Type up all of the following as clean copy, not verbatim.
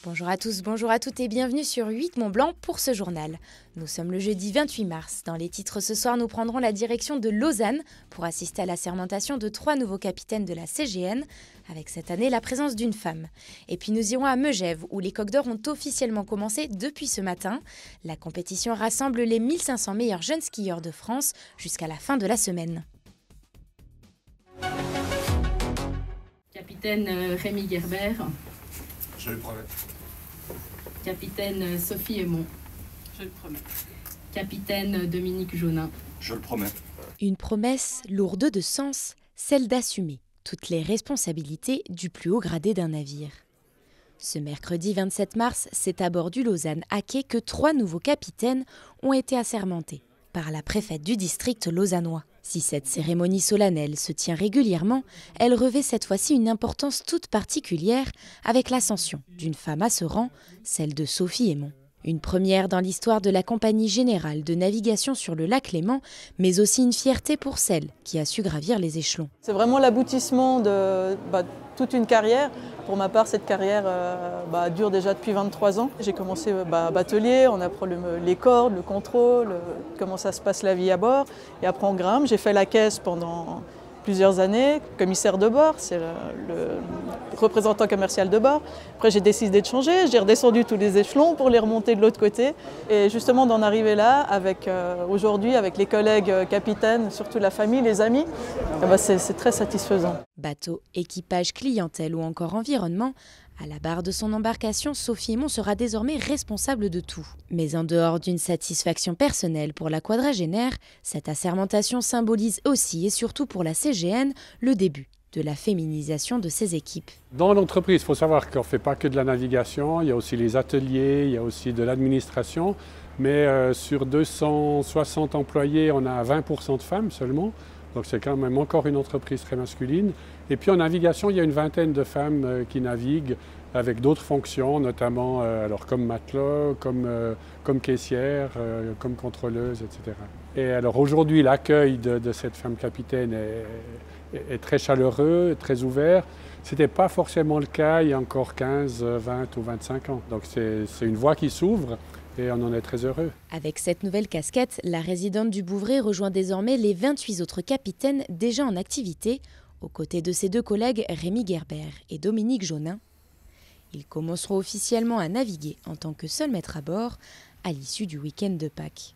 Bonjour à tous, bonjour à toutes et bienvenue sur 8 Mont Blanc pour ce journal. Nous sommes le jeudi 28 mars. Dans les titres ce soir, nous prendrons la direction de Lausanne pour assister à la sermentation de 3 nouveaux capitaines de la CGN, avec cette année la présence d'une femme. Et puis nous irons à Megève où les Coqs d'Or ont officiellement commencé depuis ce matin. La compétition rassemble les 1500 meilleurs jeunes skieurs de France jusqu'à la fin de la semaine. Capitaine Rémi Gerber. Je le promets. Capitaine Sophie Aymon. Je le promets. Capitaine Dominique Jaunin. Je le promets. Une promesse lourde de sens, celle d'assumer toutes les responsabilités du plus haut gradé d'un navire. Ce mercredi 27 mars, c'est à bord du Lausanne à quai que 3 nouveaux capitaines ont été assermentés par la préfète du district lausannois. Si cette cérémonie solennelle se tient régulièrement, elle revêt cette fois-ci une importance toute particulière avec l'ascension d'une femme à ce rang, celle de Sophie Aymon. Une première dans l'histoire de la Compagnie Générale de Navigation sur le lac Léman, mais aussi une fierté pour celle qui a su gravir les échelons. C'est vraiment l'aboutissement de toute une carrière. Pour ma part, cette carrière dure déjà depuis 23 ans. J'ai commencé batelier, on apprend les cordes, le contrôle, comment ça se passe la vie à bord. Et après on grimpe, j'ai fait la caisse pendant plusieurs années, commissaire de bord, c'est le représentant commercial de bord. Après j'ai décidé de changer, j'ai redescendu tous les échelons pour les remonter de l'autre côté. Et justement d'en arriver là, aujourd'hui avec les collègues capitaines, surtout la famille, les amis, c'est très satisfaisant. Bateau, équipage, clientèle ou encore environnement, à la barre de son embarcation, Sophie Aymon sera désormais responsable de tout. Mais en dehors d'une satisfaction personnelle pour la quadragénaire, cette assermentation symbolise aussi et surtout pour la CGN le début de la féminisation de ses équipes. Dans l'entreprise, il faut savoir qu'on ne fait pas que de la navigation, il y a aussi les ateliers, il y a aussi de l'administration. Mais sur 260 employés, on a 20% de femmes seulement. Donc c'est quand même encore une entreprise très masculine. Et puis en navigation, il y a une vingtaine de femmes qui naviguent avec d'autres fonctions, notamment comme matelot, comme caissière, comme contrôleuse, etc. Et alors aujourd'hui, l'accueil de cette femme capitaine est très chaleureux, très ouvert. Ce n'était pas forcément le cas il y a encore 15, 20 ou 25 ans. Donc c'est une voie qui s'ouvre. Et on en est très heureux. Avec cette nouvelle casquette, la résidente du Bouvray rejoint désormais les 28 autres capitaines déjà en activité, aux côtés de ses 2 collègues Rémi Gerber et Dominique Jaunin. Ils commenceront officiellement à naviguer en tant que seul maître à bord à l'issue du week-end de Pâques.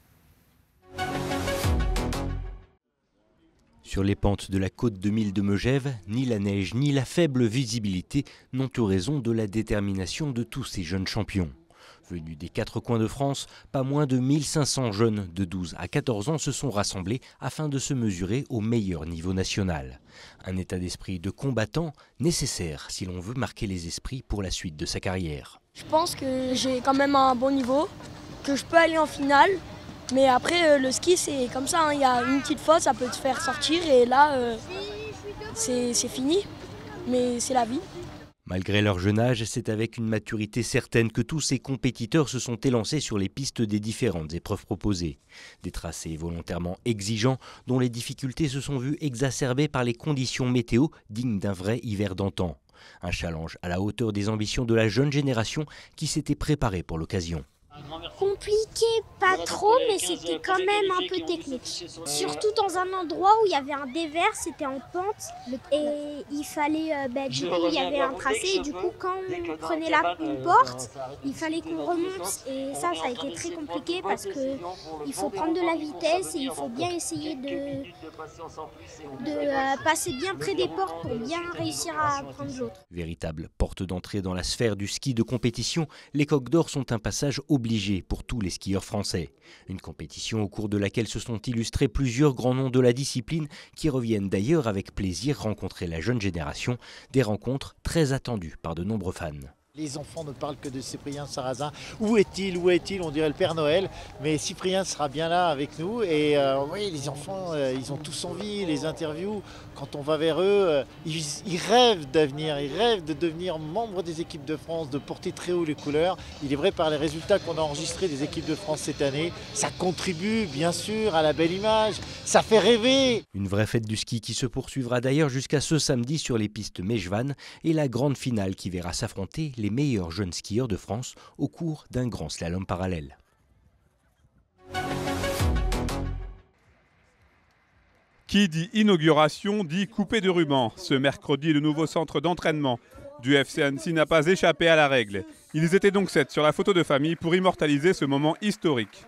Sur les pentes de la côte de Mille de Megève, ni la neige ni la faible visibilité n'ont eu raison de la détermination de tous ces jeunes champions. Venus des 4 coins de France, pas moins de 1500 jeunes de 12 à 14 ans se sont rassemblés afin de se mesurer au meilleur niveau national. Un état d'esprit de combattant nécessaire si l'on veut marquer les esprits pour la suite de sa carrière. Je pense que j'ai quand même un bon niveau, que je peux aller en finale. Mais après, le ski, c'est comme ça, hein. Il y a une petite faute, ça peut te faire sortir et là, c'est fini. Mais c'est la vie. Malgré leur jeune âge, c'est avec une maturité certaine que tous ces compétiteurs se sont élancés sur les pistes des différentes épreuves proposées. Des tracés volontairement exigeants dont les difficultés se sont vues exacerbées par les conditions météo dignes d'un vrai hiver d'antan. Un challenge à la hauteur des ambitions de la jeune génération qui s'était préparée pour l'occasion. Compliqué, pas trop, mais c'était quand même un peu technique. Surtout dans un endroit où il y avait un dévers, c'était en pente et il fallait, du coup, il y avait un tracé et du coup, quand on prenait une porte, il fallait qu'on remonte et ça a été très compliqué parce qu'il faut prendre de la vitesse et il faut bien essayer de passer bien près des portes pour bien réussir à prendre l'autre. Véritable porte d'entrée dans la sphère du ski de compétition, les Coqs d'Or sont un passage obligé pour tous les skieurs français. Une compétition au cours de laquelle se sont illustrés plusieurs grands noms de la discipline qui reviennent d'ailleurs avec plaisir rencontrer la jeune génération, des rencontres très attendues par de nombreux fans. Les enfants ne parlent que de Cyprien Sarrazin. Où est-il? Où est-il? On dirait le Père Noël. Mais Cyprien sera bien là avec nous. Et oui, les enfants, ils ont tous envie. Les interviews, quand on va vers eux, ils rêvent d'avenir. Ils rêvent de devenir membres des équipes de France, de porter très haut les couleurs. Il est vrai, par les résultats qu'on a enregistrés des équipes de France cette année, ça contribue bien sûr à la belle image. Ça fait rêver. Une vraie fête du ski qui se poursuivra d'ailleurs jusqu'à ce samedi sur les pistes Mejvan et la grande finale qui verra s'affronter les meilleurs jeunes skieurs de France au cours d'un grand slalom parallèle. Qui dit inauguration dit coupé de ruban. Ce mercredi, le nouveau centre d'entraînement du FC Annecy n'a pas échappé à la règle. Ils étaient donc 7 sur la photo de famille pour immortaliser ce moment historique.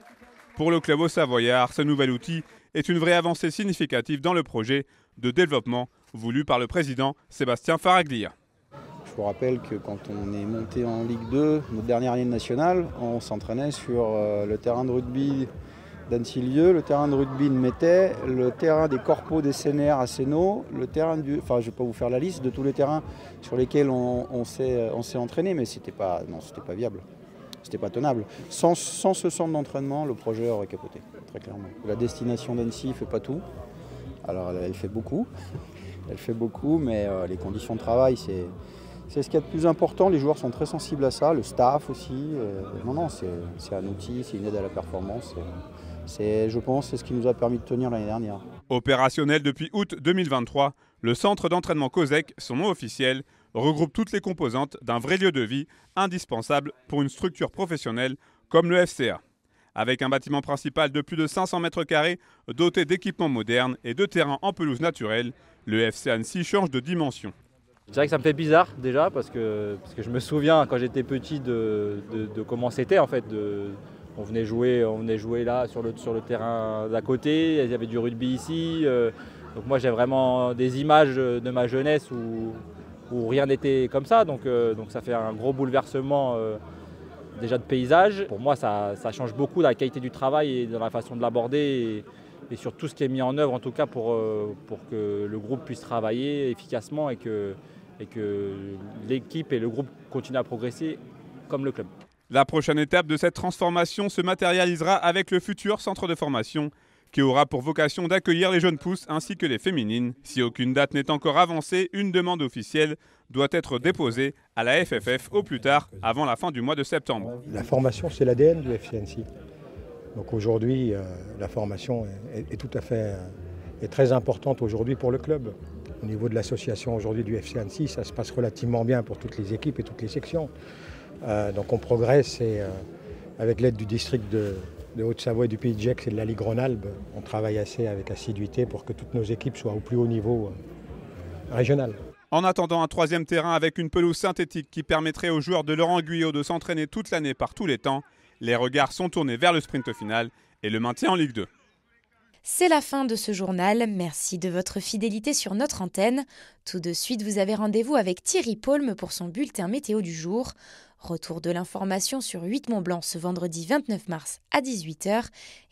Pour le club haut-savoyard, ce nouvel outil est une vraie avancée significative dans le projet de développement voulu par le président Sébastien Faraglia. Je vous rappelle que quand on est monté en Ligue 2, notre dernière année nationale, on s'entraînait sur le terrain de rugby d'Annecy-Lieu, le terrain de rugby de Métais, le terrain des corpos des CNR à Sénaux, le terrain du... Enfin, je ne vais pas vous faire la liste de tous les terrains sur lesquels on s'est entraîné, mais c'était pas viable. C'était pas tenable. Sans ce centre d'entraînement, le projet aurait capoté, très clairement. La destination d'Annecy ne fait pas tout. Alors, elle fait beaucoup. Elle fait beaucoup, mais les conditions de travail, c'est ce qu'il y a de plus important. Les joueurs sont très sensibles à ça, le staff aussi. Non, c'est un outil, c'est une aide à la performance. Je pense, c'est ce qui nous a permis de tenir l'année dernière. Opérationnel depuis août 2023, le centre d'entraînement COSEC, son nom officiel, regroupe toutes les composantes d'un vrai lieu de vie indispensable pour une structure professionnelle comme le FCA. Avec un bâtiment principal de plus de 500 mètres carrés, doté d'équipements modernes et de terrains en pelouse naturelle, le FC Annecy change de dimension. Je dirais que ça me fait bizarre déjà parce que je me souviens quand j'étais petit de comment c'était en fait. On venait jouer là sur le terrain d'à côté, il y avait du rugby ici. Donc moi j'ai vraiment des images de ma jeunesse où rien n'était comme ça. Donc ça fait un gros bouleversement déjà de paysage. Pour moi ça change beaucoup dans la qualité du travail et dans la façon de l'aborder et sur tout ce qui est mis en œuvre en tout cas pour que le groupe puisse travailler efficacement et que l'équipe et le groupe continuent à progresser comme le club. La prochaine étape de cette transformation se matérialisera avec le futur centre de formation qui aura pour vocation d'accueillir les jeunes pousses ainsi que les féminines. Si aucune date n'est encore avancée, une demande officielle doit être déposée à la FFF au plus tard avant la fin du mois de septembre. La formation, c'est l'ADN du FC Annecy. Donc aujourd'hui, la formation est tout à fait est très importante aujourd'hui pour le club. Au niveau de l'association aujourd'hui du FC Annecy, ça se passe relativement bien pour toutes les équipes et toutes les sections. Donc on progresse et avec l'aide du district de Haute-Savoie et du Pays de Gex et de la Ligue Rhône-Alpes, on travaille avec assiduité pour que toutes nos équipes soient au plus haut niveau régional. En attendant un troisième terrain avec une pelouse synthétique qui permettrait aux joueurs de Laurent Guyot de s'entraîner toute l'année par tous les temps, les regards sont tournés vers le sprint final et le maintien en Ligue 2. C'est la fin de ce journal. Merci de votre fidélité sur notre antenne. Tout de suite, vous avez rendez-vous avec Thierry Paulme pour son bulletin météo du jour. Retour de l'information sur 8 Mont-Blanc ce vendredi 29 mars à 18h.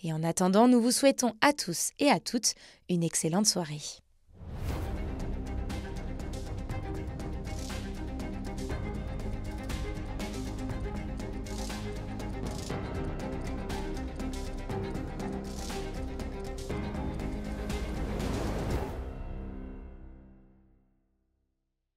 Et en attendant, nous vous souhaitons à tous et à toutes une excellente soirée.